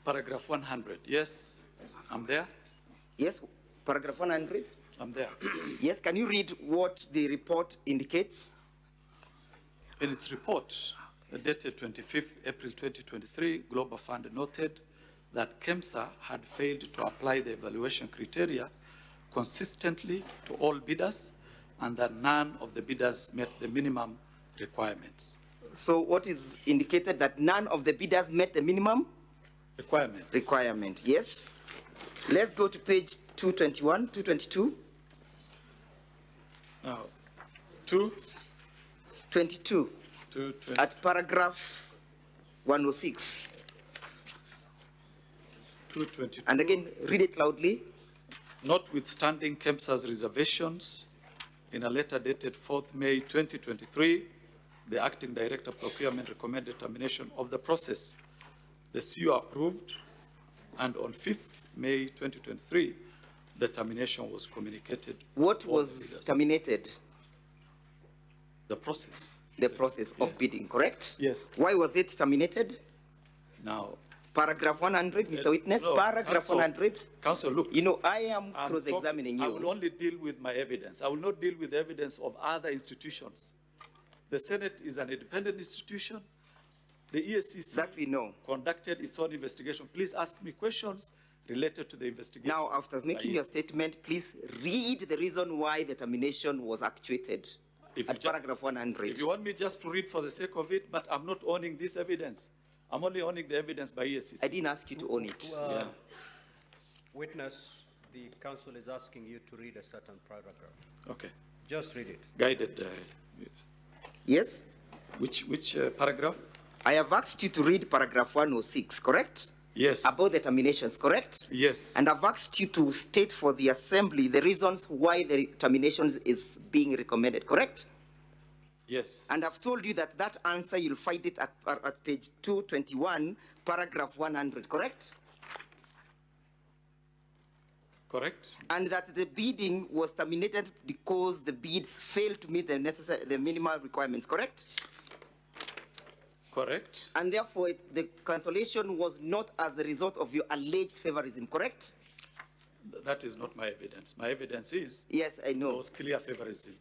Paragraph 100. Yes, I'm there. Yes, paragraph 100. I'm there. Yes, can you read what the report indicates? In its report, dated 25th April 2023, Global Fund noted that KEMSA had failed to apply the evaluation criteria consistently to all bidders and that none of the bidders met the minimum requirements. So what is indicated that none of the bidders met the minimum Requirement. Yes. Let's go to page 221, 222. Now, 22. 220. At paragraph 106. 222. And again, read it loudly. Notwithstanding KEMSA's reservations, in a letter dated 4th May 2023, the Acting Director of Procurement recommended termination of the process. The CEO approved, and on 5th May 2023, the termination was communicated. What was terminated? The process. The process of bidding, correct? Yes. Why was it terminated? Now, Paragraph 100, Mr. Witness, no, paragraph Counsel, 100. Counsel, look. You know, I am cross-examining I will you. only deal with my evidence. I will not deal with the evidence of other institutions. The Senate is an independent institution. The EACC That we know. conducted its own investigation. Please ask me questions related to the investigation. Now, after making your statement, please read the reason why the termination was actuated at paragraph 100. If you want me just to read for the sake of it, but I'm not owning this evidence. I'm only owning the evidence by EACC. I didn't ask you to own it. Yeah. Witness, the counsel is asking you to read a certain paragraph. Okay. Just read it. Guided. Yes? Which paragraph? I have asked you to read paragraph 106, correct? Yes. About the terminations, correct? Yes. And I've asked you to state for the assembly the reasons why the terminations is being recommended, correct? Yes. And I've told you that that answer, you'll find it at page 221, paragraph 100, correct? Correct. And that the bidding was terminated because the bids failed to meet the minimal requirements, correct? Correct. And therefore, the cancellation was not as a result of your alleged favorism, correct? That is not my evidence. My evidence is Yes, I know. there was clear favorism.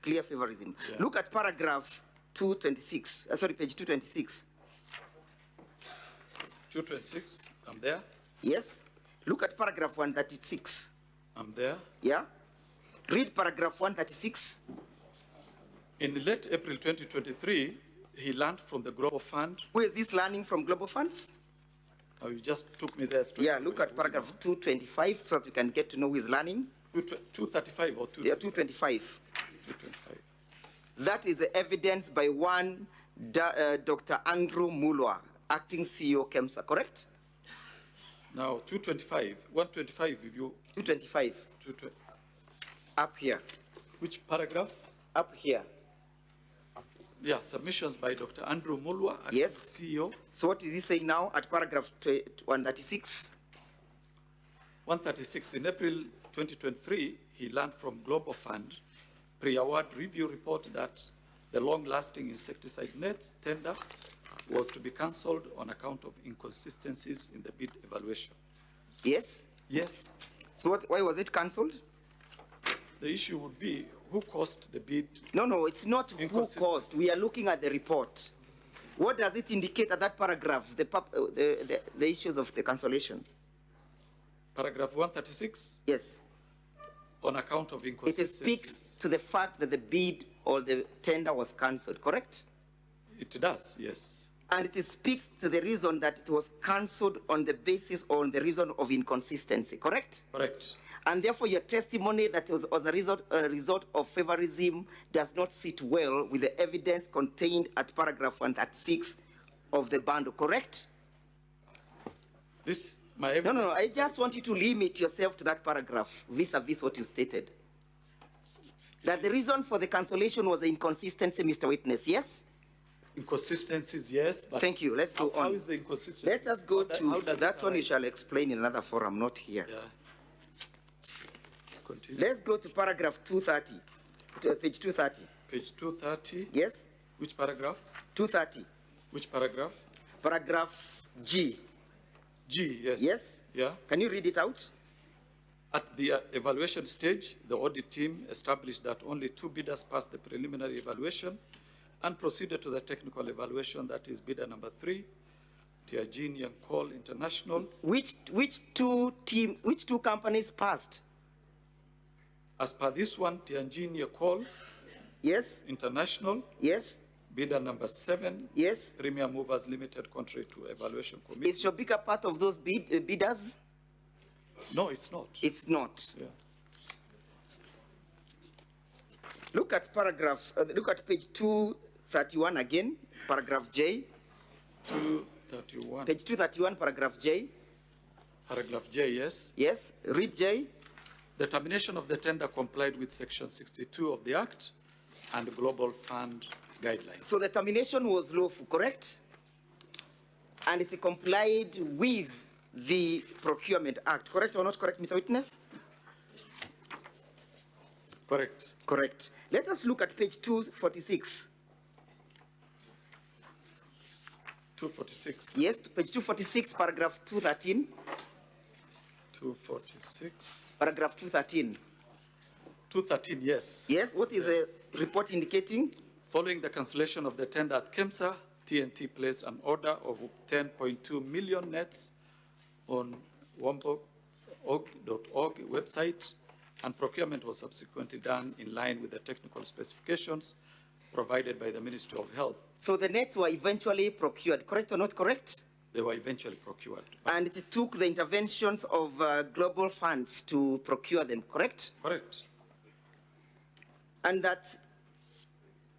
Clear favorism. Yeah. Look at paragraph 226, page 226. 226, I'm there. Yes. Look at paragraph 136. I'm there. Yeah. Read paragraph 136. In late April 2023, he learned from the Global Fund. Who is this learning from global funds? Oh, you just took me there straight. Yeah, look at paragraph 225 so that we can get to know who is learning. 235 or 225? Yeah, 225. 225. That is the evidence by one Dr. Andrew Mulwa, acting CEO KEMSA, correct? Now, 225, 125, if you... 225. 220. Up here. Which paragraph? Up here. Yeah, submissions by Dr. Andrew Mulwa, acting Yes. CEO. So what is he saying now at paragraph 136? 136, in April 2023, he learned from Global Fund pre-award review report that the long-lasting insecticide nets tender was to be cancelled on account of inconsistencies in the bid evaluation. Yes? Yes. So why was it cancelled? The issue would be who caused the bid. No, it's not who caused. We are looking at the report. What does it indicate at that paragraph, the issues of the cancellation? Paragraph 136? Yes. On account of inconsistencies. It speaks to the fact that the bid or the tender was cancelled, correct? It does, yes. And it speaks to the reason that it was cancelled on the basis or on the reason of inconsistency, correct? Correct. And therefore your testimony that it was a result of favorism does not sit well with the evidence contained at paragraph 136 of the bundle, correct? This, my evidence... No, I just want you to limit yourself to that paragraph vis-a-vis what you stated. That the reason for the cancellation was the inconsistency, Mr. Witness, yes? Inconsistencies, yes, but... Thank you, let's go on. How is the inconsistency? Let us go to that one. You arise? shall explain in another forum, not here. Yeah. Continue. Let's go to paragraph 230, to page 230. Page 230. Yes? Which paragraph? 230. Which paragraph? Paragraph G. G, yes. Yes? Yeah. Can you read it out? At the evaluation stage, the audit team established that only 2 bidders passed the preliminary evaluation and proceeded to the technical evaluation, that is bidder number 3, Tianjin Yancoal International. Which two companies passed? As per this one, Tianjin Yancoal Yes? International, Yes? bidder number 7, Yes? Premier Movers Limited, contrary to evaluation committee. Is Shobika part of those bidders? No, it's not. It's not. Yeah. Look at page 231 again, paragraph J. 231. Page 231, paragraph J. Paragraph J, yes. Yes, read J. The termination of the tender complied with Section 62 of the Act and Global Fund guidelines. So the termination was lawful, correct? And it complied with the Procurement Act, correct or not correct, Mr. Witness? Correct. Correct. Let us look at page 246. 246. Yes, page 246, paragraph 213. 246. Paragraph 213. 213, yes. Yes, what is the report indicating? Following the cancellation of the tender at KEMSA, TNT placed an order of 10.2 million nets on wombo.org website, and procurement was subsequently done in line with the technical specifications provided by the Ministry of Health. So the nets were eventually procured, correct or not correct? They were eventually procured. And it took the interventions of global funds to procure them, correct? Correct. And that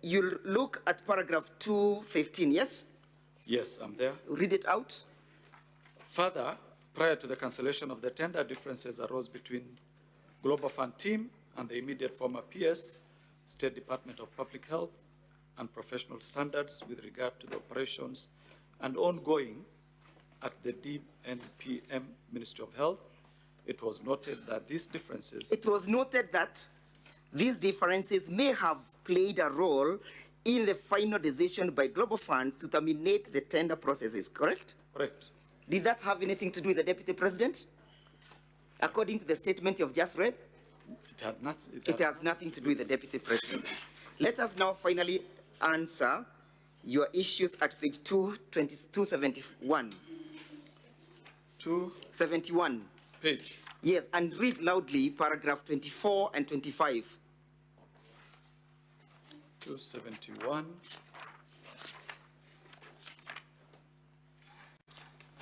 you'll look at paragraph 215, yes? Yes, I'm there. Read it out. Further, prior to the cancellation of the tender, differences arose between Global Fund team and the immediate former PS, State Department of Public Health and Professional Standards with regard to the operations and ongoing at the DNPM Ministry of Health. It was noted that these differences may have played a role in the final decision by Global Funds to terminate the tender processes, correct? Correct. Did that have anything to do with the Deputy President? According to the statement you've just read? It has nothing to do with the Deputy President. Let us now finally answer your issues at page 271. 271. Page. Yes, and read loudly paragraph 24 and 25. 271.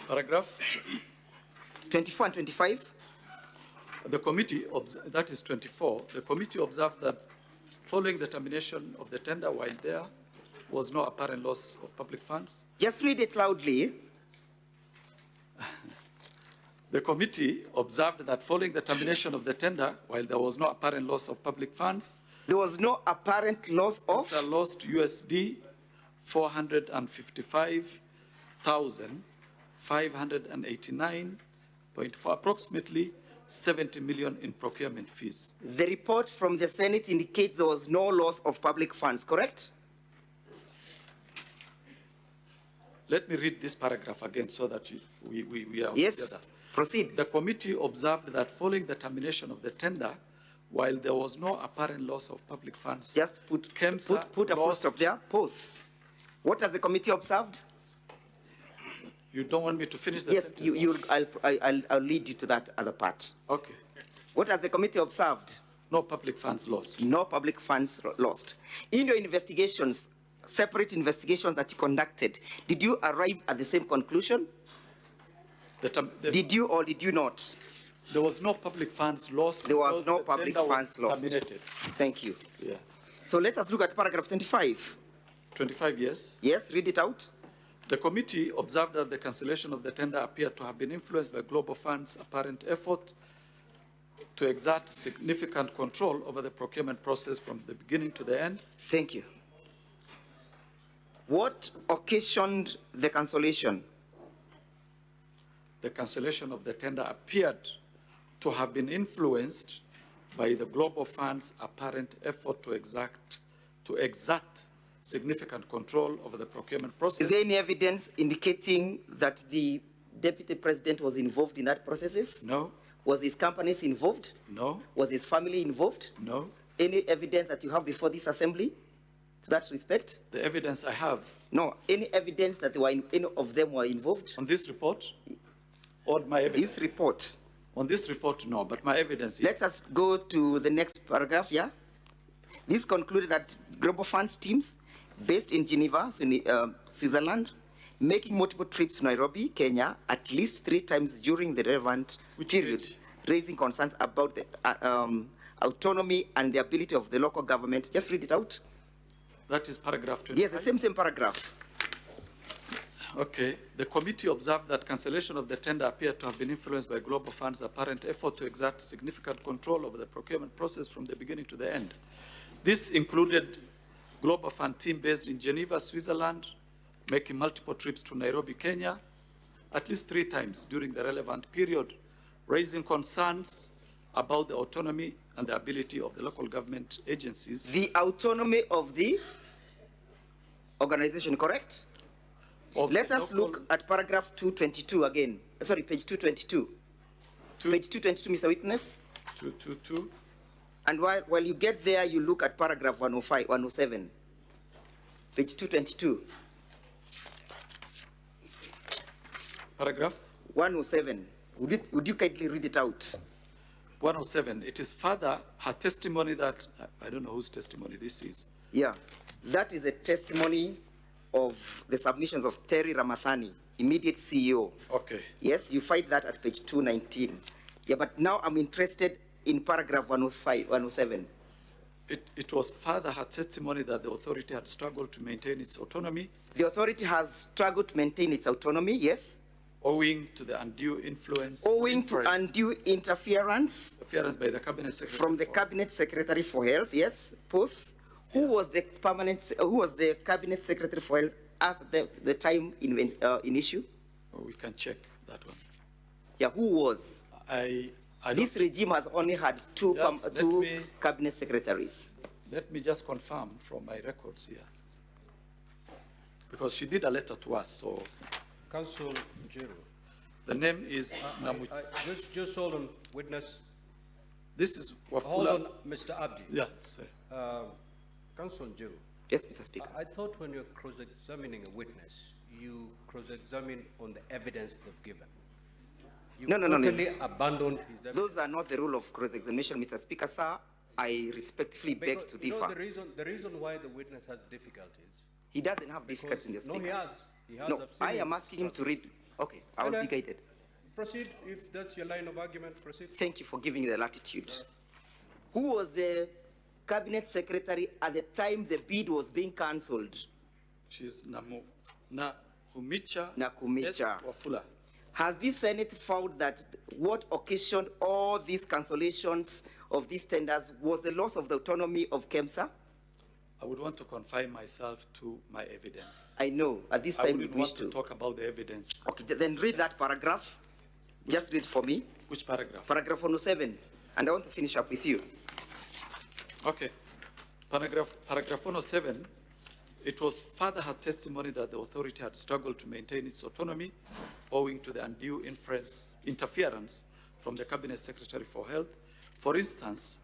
Paragraph 24 and 25. The committee, that is 24, the committee observed that following the termination of the tender, while there was no apparent loss of public funds. Just read it loudly. The committee observed that following the termination of the tender, while there was no apparent loss of public funds, there was no apparent loss of? They lost USD 455,589.4, approximately 70 million in procurement fees. The report from the Senate indicates there was no loss of public funds, correct? Let me read this paragraph again so that we are yes, together. Proceed. The committee observed that following the termination of the tender, while there was no apparent loss of public funds, just put a full stop there. Pause. What has the committee observed? You don't want me to finish the sentence? Yes, I'll lead you to that other part. Okay. What has the committee observed? No public funds lost. No public funds lost. In your investigations, separate investigations that you conducted, did you arrive at the same conclusion? Did you or did you not? There was no public funds lost. There was no public funds lost. Terminated. Thank you. Yeah. So let us look at paragraph 25. 25, yes. Yes, read it out. The committee observed that the cancellation of the tender appeared to have been influenced by Global Fund's apparent effort to exert significant control over the procurement process from the beginning to the end. Thank you. What occasioned the cancellation? The cancellation of the tender appeared to have been influenced by the Global Fund's apparent effort to exert significant control over the procurement process. Is there any evidence indicating that the deputy president was involved in that processes? No, Was his companies involved? no, Was his family involved? no. Any evidence that you have before this assembly to that respect? The evidence I have No, any evidence that any of them were involved? on this report, or my evidence? This report. On this report, no, but my evidence, yes. Let us go to the next paragraph, yeah? This concluded that global funds teams based in Geneva, Switzerland, making multiple trips to Nairobi, Kenya, at least 3 times during the relevant period, page? raising concerns about the autonomy and the ability of the local government. Just read it out. That is paragraph 25. Yes, the same paragraph. Okay. The committee observed that cancellation of the tender appeared to have been influenced by Global Fund's apparent effort to exert significant control over the procurement process from the beginning to the end. This included Global Fund team based in Geneva, Switzerland, making multiple trips to Nairobi, Kenya, at least 3 times during the relevant period, raising concerns about the autonomy and the ability of the local government agencies. The autonomy of the organization, correct? Let us look at paragraph 222 again. Sorry, page 222. Page 222, Mr. Witness. 222. And while you get there, you look at paragraph 105, 107. Page 222. Paragraph 107. Would you kindly read it out? 107. It is further her testimony that, I don't know whose testimony this is. Yeah, that is a testimony of the submissions of Terry Ramathani, immediate CEO. Okay. Yes, you find that at page 219. Yeah, but now I'm interested in paragraph 105, 107. It was further her testimony that the authority had struggled to maintain its autonomy. The authority has struggled to maintain its autonomy, yes? Owing to the undue influence. Owing to undue interference. Interference by the Cabinet Secretary. From the Cabinet Secretary for Health, yes, post. Who was the Cabinet Secretary for Health at the time in issue? Oh, we can check that one. Yeah, who was? This regime has only had two Cabinet Secretaries. Let me just confirm from my records here. Because she did a letter to us, so. Council Njiru. The name is just hold on, witness. This is Wafula. Hold on, Mr. Abdi. Yeah, sir. Council Njiru. Yes, Mr. Speaker. I thought when you're cross-examining a witness, you cross-examine on the evidence they've given. You totally abandoned his evidence. Those are not the rule of cross-examination, Mr. Speaker, sir. I respectfully beg to differ. The reason why the witness has difficulties. He doesn't have difficulties in the speaker. No, he has. No, I am asking him to read. Okay, I will be guided. Proceed, if that's your line of argument, proceed. Thank you for giving me the latitude. Who was the Cabinet Secretary at the time the bid was being cancelled? She's Nakumicha. Nakumicha. Wafula. Has the Senate found that what occasioned all these cancellations of these tenders was the loss of the autonomy of KEMSA? I would want to confine myself to my evidence. I know, at this time we wish to talk about the evidence. Okay, then read that paragraph. Just read for me. Which paragraph? Paragraph 107. And I want to finish up with you. Okay. Paragraph 107. It was further her testimony that the authority had struggled to maintain its autonomy owing to the undue interference from the Cabinet Secretary for Health. For instance,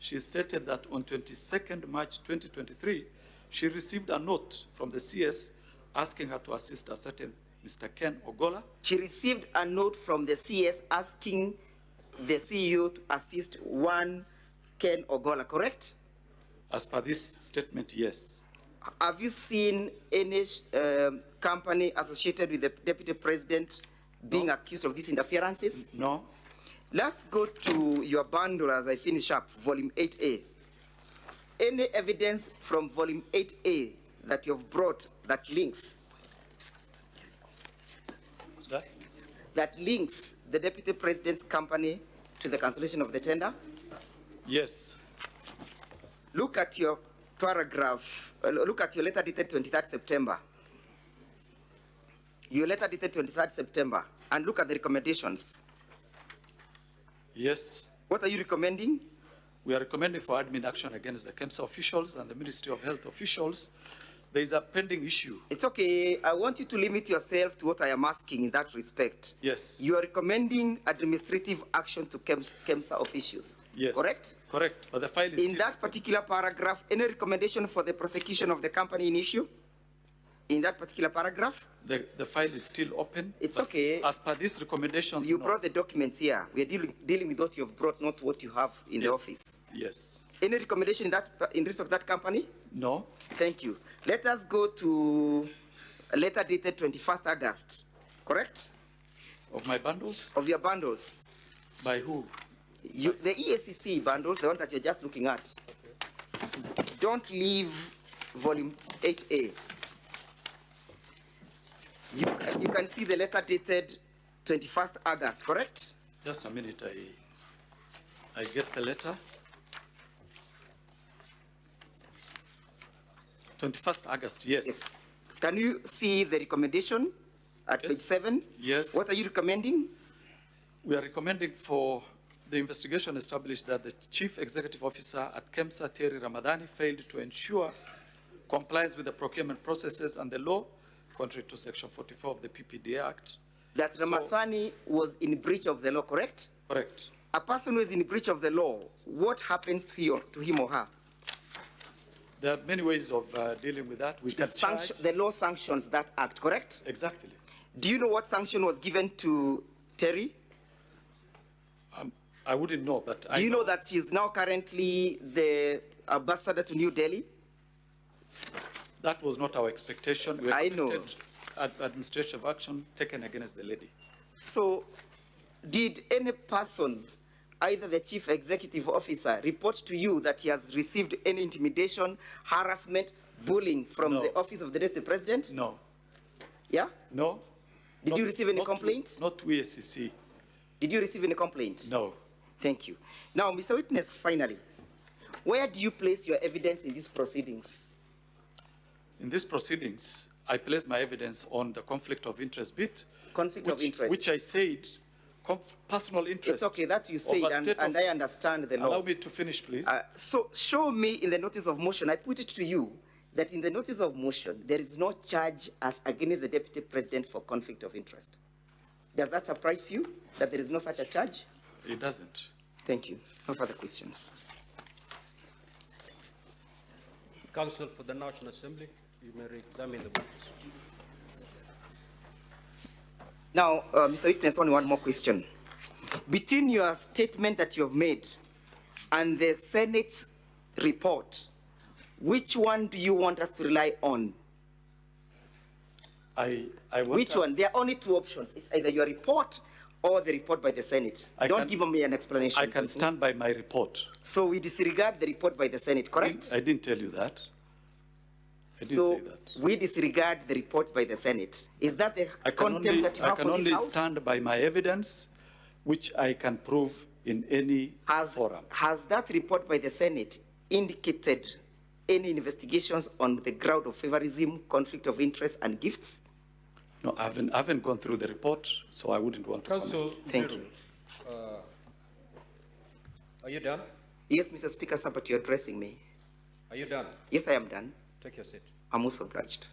she stated that on 22nd March 2023, she received a note from the CS asking her to assist a certain Mr. Ken Ogola. She received a note from the CS asking the CEO to assist one Ken Ogola, correct? As per this statement, yes. Have you seen any company associated with the Deputy President being accused of these interferences? No. Let's go to your bundle as I finish up, volume 8A. Any evidence from volume 8A that you've brought that links? That links the Deputy President's company to the cancellation of the tender? Yes. Look at your paragraph, look at your letter dated 23rd September. Your letter dated 23rd September, and look at the recommendations. Yes. What are you recommending? We are recommending for admin action against the KEMSA officials and the Ministry of Health officials There is a pending issue. It's okay. I want you to limit yourself to what I am asking in that respect. Yes. You are recommending administrative action to KEMSA officials. Yes. Correct? Correct. But the file is In still that particular paragraph, any recommendation for the prosecution of the company in issue? In that particular paragraph? the file is still open. It's but okay. As per these recommendations, You no. brought the documents here. We are dealing with what you have brought, not what you have in the Yes. office. Yes. Any recommendation in respect of that company? No. Thank you. Let us go to a letter dated 21st August, correct? Of my bundles? Of your bundles. By who? The EACC bundles, the one that you're just looking at. Okay. Don't leave volume 8A. You can see the letter dated 21st August, correct? Just a minute, I get the letter. 21st August, yes. Yes. Can you see the recommendation at Yes. page 7? Yes. What are you recommending? We are recommending for the investigation established that the Chief Executive Officer at KEMSA, Terry Ramadhani, failed to ensure compliance with the procurement processes and the law, contrary to Section 44 of the PPDA Act. That Ramadhani was in breach of the law, correct? Correct. A person who is in breach of the law, what happens to him or her? There are many ways of dealing with that. We can charge. The law sanctions that act, correct? Exactly. Do you know what sanction was given to Terry? I wouldn't know, but Do you know that she is now currently the ambassador to New Delhi? That was not our expectation. We I know. expected administrative action taken against the lady. So, did any person, either the chief executive officer, report to you that he has received any intimidation, harassment, bullying from No. the office of the deputy president? No. Yeah? No. Did you receive any complaint? Not EACC. Did you receive any complaint? No. Thank you. Now, Mr. Witness, finally, where do you place your evidence in these proceedings? In these proceedings, I place my evidence on the conflict of interest bit. Conflict of interest. Which I said, personal interest. It's okay that you say, and I understand the law. Allow me to finish, please. So show me in the notice of motion, I put it to you, that in the notice of motion, there is no charge as against the deputy president for conflict of interest. Does that surprise you, that there is no such a charge? It doesn't. Thank you. No further questions. Counsel for the National Assembly, you may re-examine the witness. Now, Mr. Witness, only one more question. Between your statement that you have made and the Senate's report, which one do you want us to rely on? Which one? There are only two options. It's either your report or the report by the Senate. Don't give me an explanation. I can stand by my report. So we disregard the report by the Senate, correct? I didn't tell you that. I didn't say that. We disregard the report by the Senate. Is that the contempt that you have for this House? I can only stand by my evidence, which I can prove in any forum. Has that report by the Senate indicated any investigations on the ground of favorism, conflict of interest, and gifts? No, I haven't gone through the report, so I wouldn't want to Counsel, thank you. Are you done? Yes, Mr. Speaker, sir, but you're addressing me. Are you done? Yes, I am done. Take your seat. I'm also obliged.